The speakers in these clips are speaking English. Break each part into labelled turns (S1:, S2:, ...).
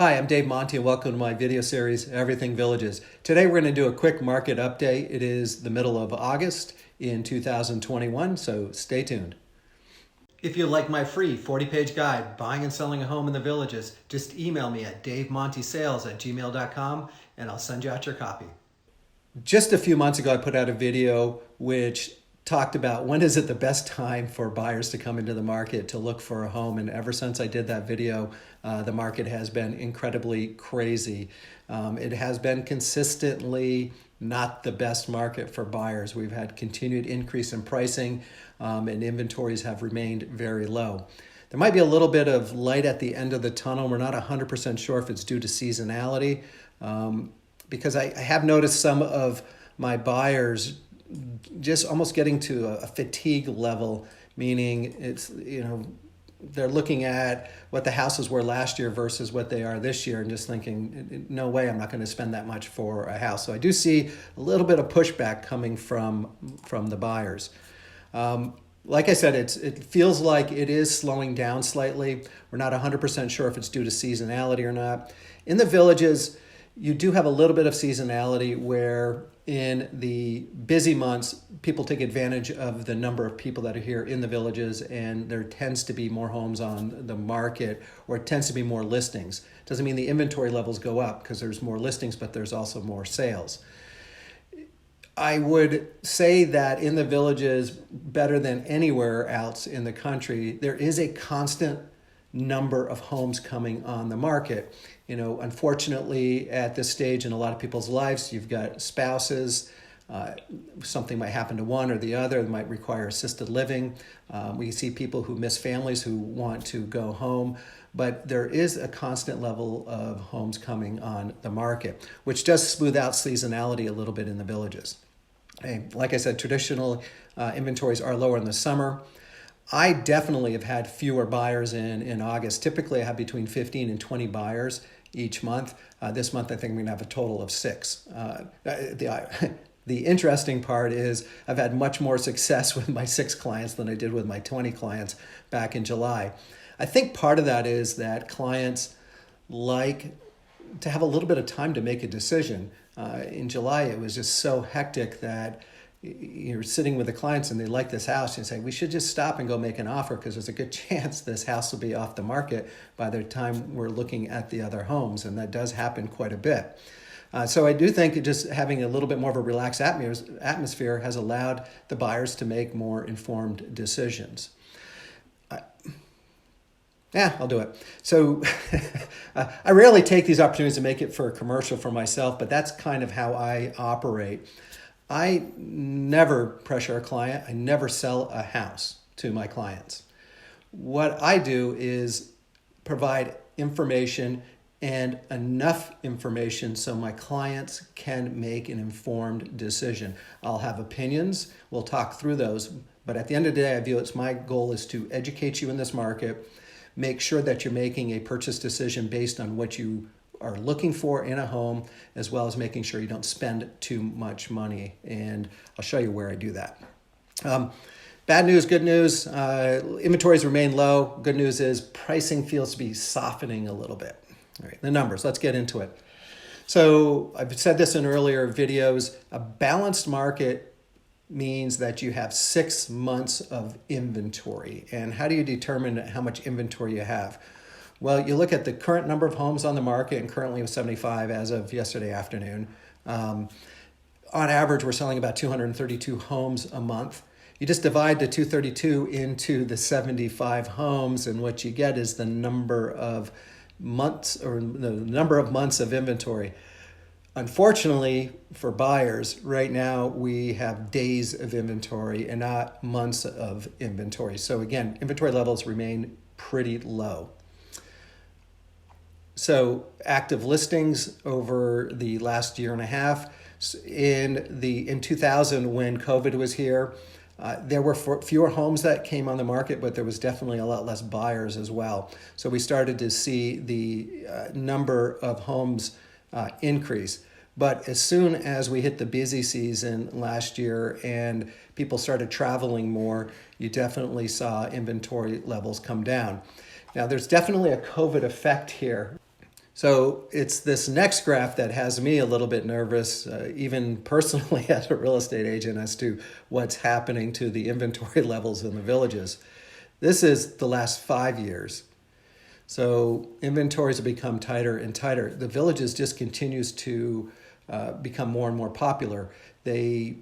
S1: Hi, I'm Dave Monty and welcome to my video series, Everything Villages. Today we're going to do a quick market update. It is the middle of August in 2021, so stay tuned. If you like my free 40-page guide, Buying and Selling a Home in the Villages, just email me at davemontysales@gmail.com and I'll send you out your copy. Just a few months ago, I put out a video which talked about when is it the best time for buyers to come into the market to look for a home. And ever since I did that video, the market has been incredibly crazy. It has been consistently not the best market for buyers. We've had continued increase in pricing and inventories have remained very low. There might be a little bit of light at the end of the tunnel. We're not 100% sure if it's due to seasonality because I have noticed some of my buyers just almost getting to a fatigue level, meaning they're looking at what the houses were last year versus what they are this year and just thinking, no way, I'm not going to spend that much for a house. So I do see a little bit of pushback coming from the buyers. Like I said, it feels like it is slowing down slightly. We're not 100% sure if it's due to seasonality or not. In the villages, you do have a little bit of seasonality where in the busy months, people take advantage of the number of people that are here in the villages, and there tends to be more homes on the market, or it tends to be more listings. Doesn't mean the inventory levels go up because there's more listings, but there's also more sales. I would say that in the villages, better than anywhere else in the country, there is a constant number of homes coming on the market. Unfortunately, at this stage in a lot of people's lives, you've got spouses, something might happen to one or the other, it might require assisted living. We see people who miss families who want to go home, but there is a constant level of homes coming on the market, which does smooth out seasonality a little bit in the villages. Like I said, traditional inventories are lower in the summer. I definitely have had fewer buyers in August. Typically, I have between 15 and 20 buyers each month. This month, I think we're going to have a total of 6. The interesting part is I've had much more success with my 6 clients than I did with my 20 clients back in July. I think part of that is that clients like to have a little bit of time to make a decision. In July, it was just so hectic that you're sitting with the clients and they like this house and say, we should just stop and go make an offer because there's a good chance this house will be off the market by the time we're looking at the other homes. And that does happen quite a bit. So I do think just having a little bit more of a relaxed atmosphere has allowed the buyers to make more informed decisions. I'll do it. So I rarely take these opportunities to make it for a commercial for myself, but that's kind of how I operate. I never pressure a client. I never sell a house to my clients. What I do is provide information and enough information so my clients can make an informed decision. I'll have opinions. We'll talk through those. But at the end of the day, I view it's my goal is to educate you in this market, make sure that you're making a purchase decision based on what you are looking for in a home, as well as making sure you don't spend too much money. And I'll show you where I do that. Bad news, good news, inventories remain low. Good news is pricing feels to be softening a little bit. All right, the numbers, let's get into it. So I've said this in earlier videos, a balanced market means that you have 6 months of inventory. And how do you determine how much inventory you have? Well, you look at the current number of homes on the market, and currently it was 75 as of yesterday afternoon. On average, we're selling about 232 homes a month. You just divide the 232 into the 75 homes, and what you get is the number of months of inventory. Unfortunately, for buyers, right now we have days of inventory and not months of inventory. So again, inventory levels remain pretty low. So active listings over the last year and a half. In 2000, when COVID was here, there were fewer homes that came on the market, but there was definitely a lot less buyers as well. So we started to see the number of homes increase. But as soon as we hit the busy season last year and people started traveling more, you definitely saw inventory levels come down. Now, there's definitely a COVID effect here. So it's this next graph that has me a little bit nervous, even personally as a real estate agent, as to what's happening to the inventory levels in the villages. This is the last 5 years. So inventories have become tighter and tighter. The villages just continues to become more and more popular. They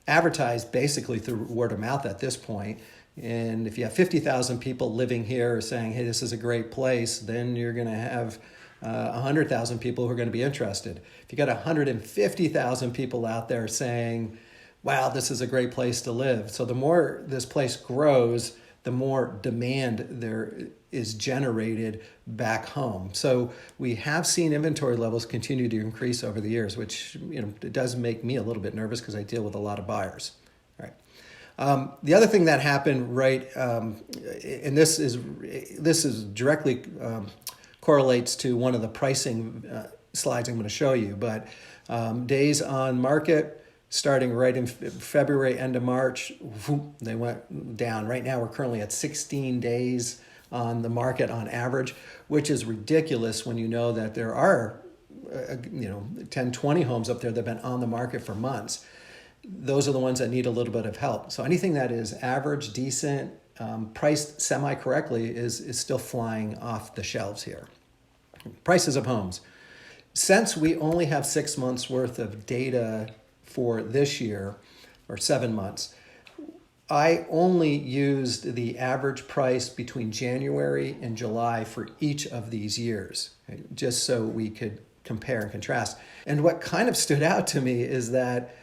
S1: advertise basically through word of mouth at this point. And if you have 50,000 people living here saying, hey, this is a great place, then you're going to have 100,000 people who are going to be interested. If you got 150,000 people out there saying, wow, this is a great place to live. So the more this place grows, the more demand there is generated back home. So we have seen inventory levels continue to increase over the years, which it does make me a little bit nervous because I deal with a lot of buyers. All right. The other thing that happened, right, and this is directly correlates to one of the pricing slides I'm going to show you, but days on market, starting right in February, end of March, they went down. Right now, we're currently at 16 days on the market on average, which is ridiculous when you know that there are 10, 20 homes up there that have been on the market for months. Those are the ones that need a little bit of help. So anything that is average, decent, priced semi-correctly is still flying off the shelves here. Prices of homes. Since we only have 6 months worth of data for this year, or 7 months, I only used the average price between January and July for each of these years, okay, just so we could compare and contrast. And what kind of stood out to me is that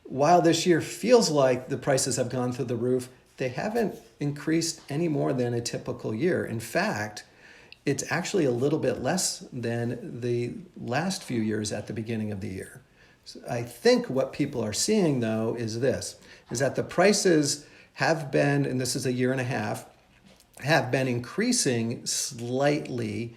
S1: while this year feels like the prices have gone through the roof, they haven't increased any more than a typical year. In fact, it's actually a little bit less than the last few years at the beginning of the year. So I think what people are seeing, though, is that the prices have been, and this is a year and a half, have been increasing slightly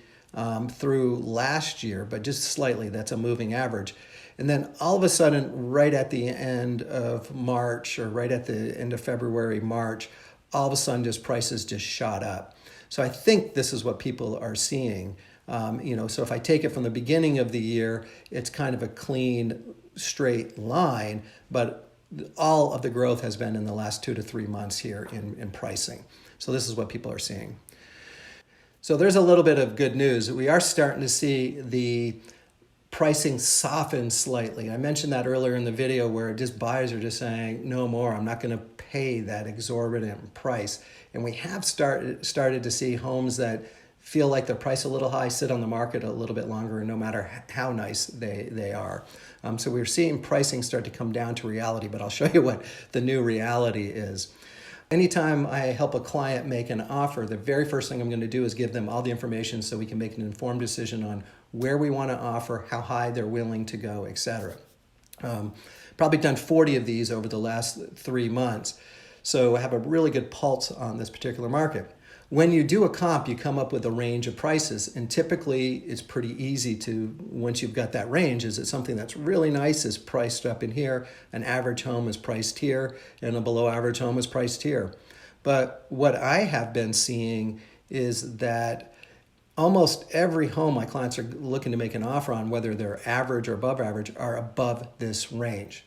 S1: through last year, but just slightly. That's a moving average. And then all of a sudden, right at the end of March, or right at the end of February, March, all of a sudden just prices just shot up. So I think this is what people are seeing. So if I take it from the beginning of the year, it's kind of a clean, straight line, but all of the growth has been in the last 2 to 3 months here in pricing. So this is what people are seeing. So there's a little bit of good news. We are starting to see the pricing soften slightly. I mentioned that earlier in the video where just buyers are just saying, no more, I'm not going to pay that exorbitant price. And we have started to see homes that feel like they're priced a little high, sit on the market a little bit longer, no matter how nice they are. So we're seeing pricing start to come down to reality, but I'll show you what the new reality is. Anytime I help a client make an offer, the very first thing I'm going to do is give them all the information so we can make an informed decision on where we want to offer, how high they're willing to go, etc. Probably done 40 of these over the last 3 months, so I have a really good pulse on this particular market. When you do a comp, you come up with a range of prices, and typically it's pretty easy to, once you've got that range, is it something that's really nice is priced up in here, an average home is priced here, and a below average home is priced here. But what I have been seeing is that almost every home my clients are looking to make an offer on, whether they're average or above average, are above this range.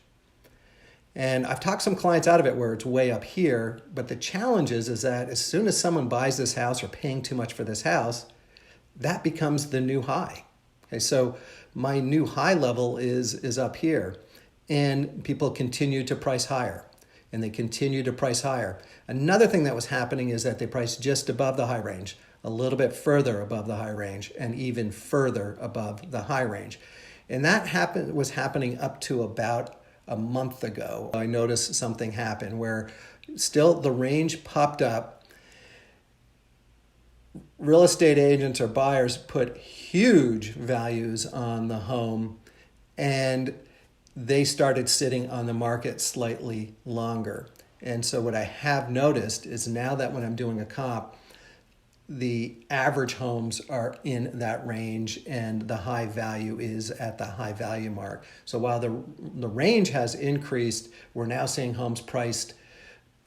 S1: And I've talked some clients out of it where it's way up here, but the challenge is that as soon as someone buys this house or paying too much for this house, that becomes the new high. Okay, so my new high level is up here, and people continue to price higher, and they continue to price higher. Another thing that was happening is that they priced just above the high range, a little bit further above the high range, and even further above the high range. And that was happening up to about a month ago. I noticed something happen where still the range popped up. Real estate agents or buyers put huge values on the home, and they started sitting on the market slightly longer. And so what I have noticed is now that when I'm doing a comp, the average homes are in that range and the high value is at the high value mark. So while the range has increased, we're now seeing homes priced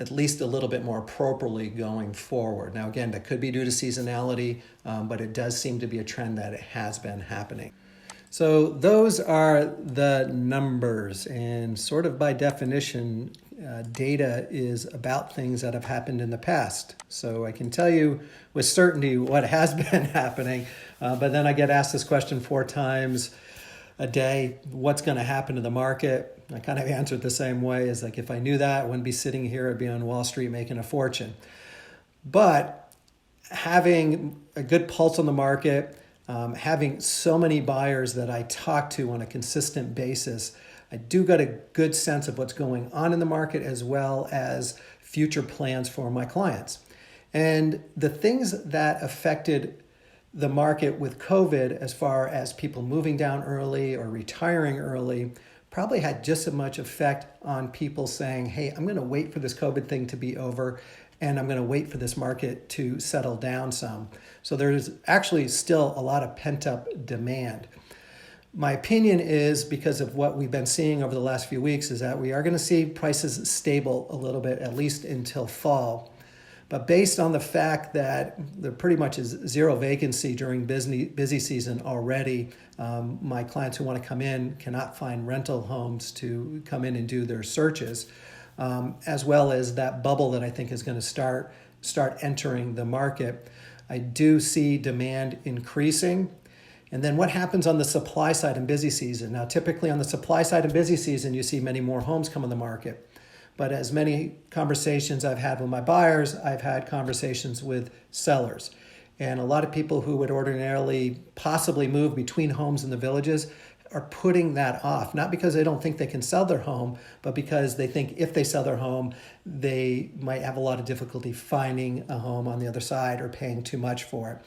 S1: at least a little bit more appropriately going forward. Now, again, that could be due to seasonality, but it does seem to be a trend that it has been happening. So those are the numbers, and sort of by definition, data is about things that have happened in the past. So I can tell you with certainty what has been happening, but then I get asked this question 4 times a day: what's going to happen to the market? I kind of answer it the same way, as like, if I knew that, I wouldn't be sitting here, I'd be on Wall Street making a fortune. But having a good pulse on the market, having so many buyers that I talk to on a consistent basis, I do get a good sense of what's going on in the market, as well as future plans for my clients. And the things that affected the market with COVID, as far as people moving down early or retiring early, probably had just as much effect on people saying, hey, I'm going to wait for this COVID thing to be over, and I'm going to wait for this market to settle down some. So there's actually still a lot of pent-up demand. My opinion is, because of what we've been seeing over the last few weeks, is that we are going to see prices stable a little bit, at least until fall. But based on the fact that there pretty much is zero vacancy during busy season already, my clients who want to come in cannot find rental homes to come in and do their searches, as well as that bubble that I think is going to start entering the market. I do see demand increasing. And then what happens on the supply side in busy season? Now, typically on the supply side in busy season, you see many more homes come on the market. But as many conversations I've had with my buyers, I've had conversations with sellers. And a lot of people who would ordinarily possibly move between homes in the villages are putting that off, not because they don't think they can sell their home, but because they think if they sell their home, they might have a lot of difficulty finding a home on the other side or paying too much for it.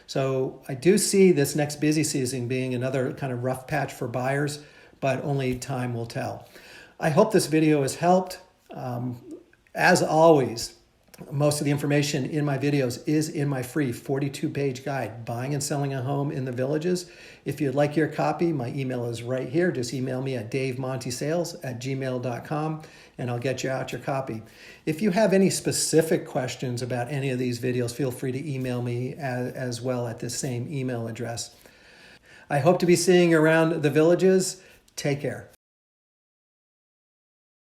S1: So I do see this next busy season being another kind of rough patch for buyers, but only time will tell. I hope this video has helped. As always, most of the information in my videos is in my free 42-page guide, Buying and Selling a Home in the Villages. If you'd like your copy, my email is right here. Just email me at davemontysales@gmail.com, and I'll get you out your copy. If you have any specific questions about any of these videos, feel free to email me as well at this same email address. I hope to be seeing you around the villages. Take care.